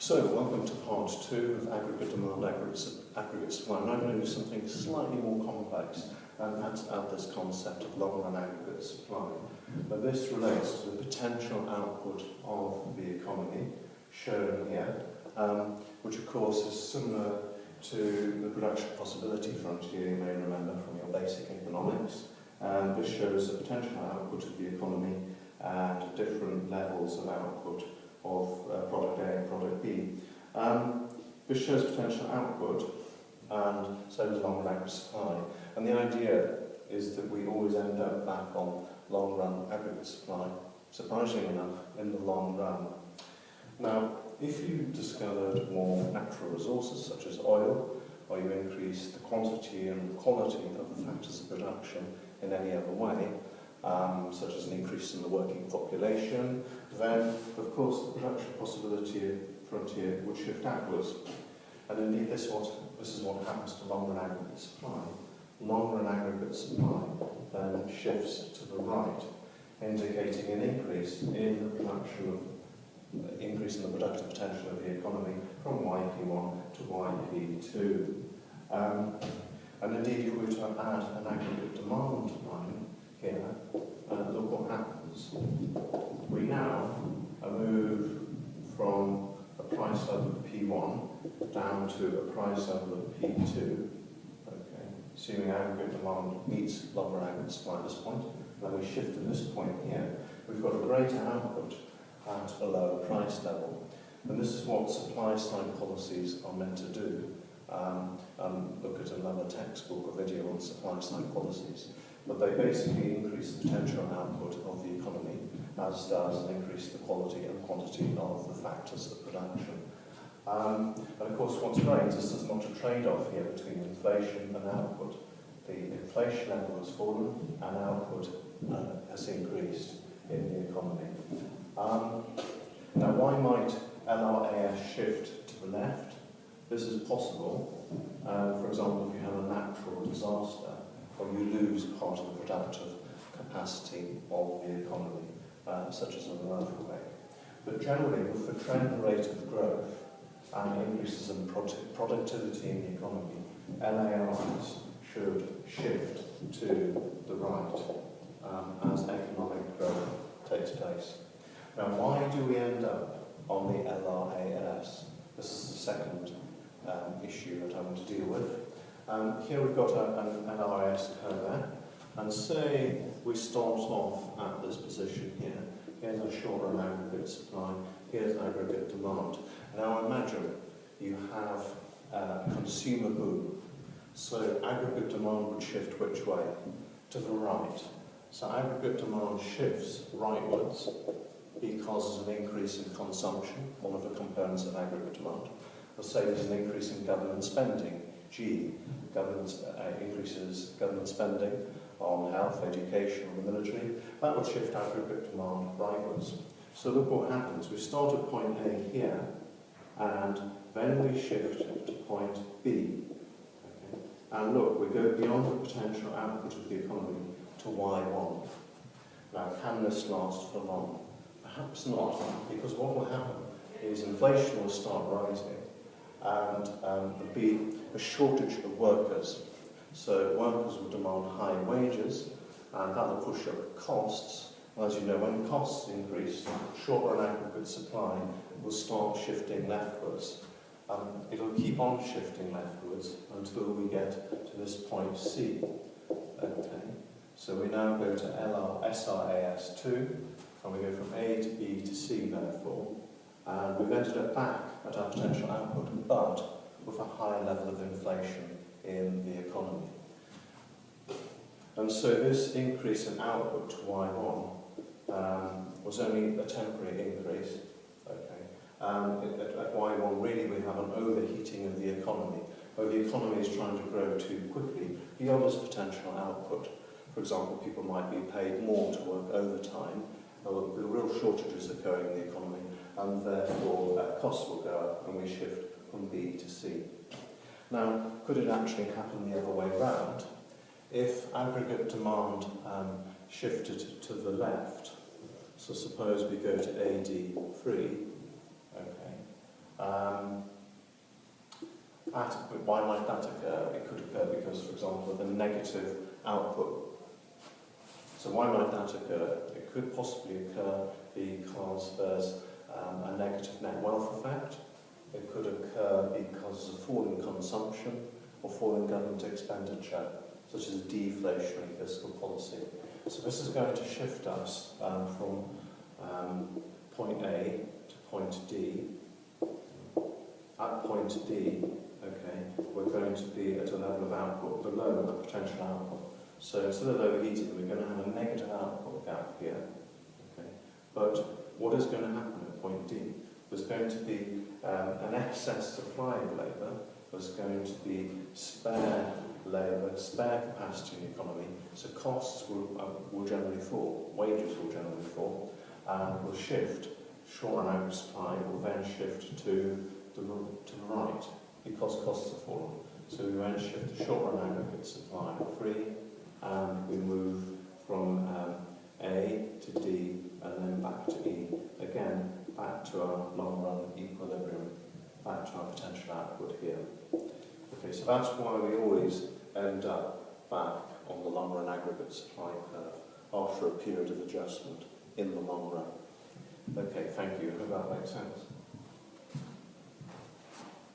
So, welcome to part 2 of aggregate demand, aggregate supply. And I'm going to do something slightly more complex and add this concept of long-run aggregate supply. But this relates to the potential output of the economy, shown here, which of course is similar to the production possibility frontier you may remember from your basic economics. This shows the potential output of the economy and different levels of output of product A and product B. This shows potential output, and so does long-run aggregate supply. And the idea is that we always end up back on long-run aggregate supply, surprisingly enough, in the long run. Now, if you discovered more natural resources such as oil, or you increase the quantity and quality of the factors of production in any other way, such as an increase in the working population, then of course the production possibility frontier would shift outwards. And indeed this is what happens to long-run aggregate supply. Long-run aggregate supply then shifts to the right, indicating an increase in the production of increase in the productive potential of the economy from YP1 to YP2. And indeed, if we were to add an aggregate demand line here, look what happens. We now move from a price level of P1 down to a price level of P2. Okay, assuming aggregate demand meets long-run aggregate supply at this point, then we shift to this point here. We've got a greater output at a lower price level. And this is what supply-side policies are meant to do. Look at another textbook or video on supply-side policies. But they basically increase the potential output of the economy, as does increase the quality and quantity of the factors of production. And of course, what's great is there's not a trade-off here between inflation and output. The inflation level has fallen and output has increased in the economy. Now, why might LRAS shift to the left? This is possible. For example, if you have a natural disaster, or you lose part of the productive capacity of the economy, such as an earthquake. But generally, with the trend rate of growth and increases in productivity in the economy, LRAS should shift to the right as economic growth takes place. Now, why do we end up on the LRAS? This is the second issue that I want to deal with. Here we've got an LRAS curve there, and say we start off at this position here. Here's a short-run aggregate supply, here's aggregate demand. Now imagine you have a consumer boom, so aggregate demand would shift which way? To the right. So aggregate demand shifts rightwards because there's an increase in consumption, one of the components of aggregate demand. Let's say there's an increase in government spending, G. Government increases government spending on health, education, and the military. That would shift aggregate demand rightwards. So look what happens. We start at point A here, and then we shift to point B. Okay. And look, we go beyond the potential output of the economy to Y1. Now, can this last for long? Perhaps not, because what will happen is inflation will start rising, and there'll be a shortage of workers. So workers will demand high wages, and that will push up costs. Well, as you know, when costs increase, short-run aggregate supply will start shifting leftwards. It'll keep on shifting leftwards until we get to this point C. Okay. So we now go to SRAS2, and we go from A to B to C, therefore. And we've ended up back at our potential output, but with a higher level of inflation in the economy. And so this increase in output to Y1 was only a temporary increase. Okay. At Y1, really, we have an overheating of the economy, where the economy is trying to grow too quickly beyond its potential output. For example, people might be paid more to work overtime. The real shortages occurring in the economy, and therefore costs will go up, and we shift from B to C. Now, could it actually happen the other way around? If aggregate demand shifted to the left, so suppose we go to AD3, okay, why might that occur? It could occur because, for example, of a negative output. So why might that occur? It could possibly occur because there's a negative net wealth effect. It could occur because of fall in consumption or fall in government expenditure, such as deflationary fiscal policy. So this is going to shift us from point A to point D. At point D, okay, we're going to be at a level of output below the potential output. So instead of overheating, we're going to have a negative output gap here. Okay. But what is going to happen at point D? There's going to be an excess supply of labour. There's going to be spare labour, spare capacity in the economy. So costs will generally fall, wages will generally fall, and will shift. Short run average supply will then shift to the right because costs have fallen. So we then shift the short run aggregate supply free, and we move from A to D and then back to E. Again, back to our long run equilibrium, back to our potential output here. Okay, so that's why we always end up back on the long run aggregate supply curve after a period of adjustment in the long run. Okay, thank you. I hope that makes sense.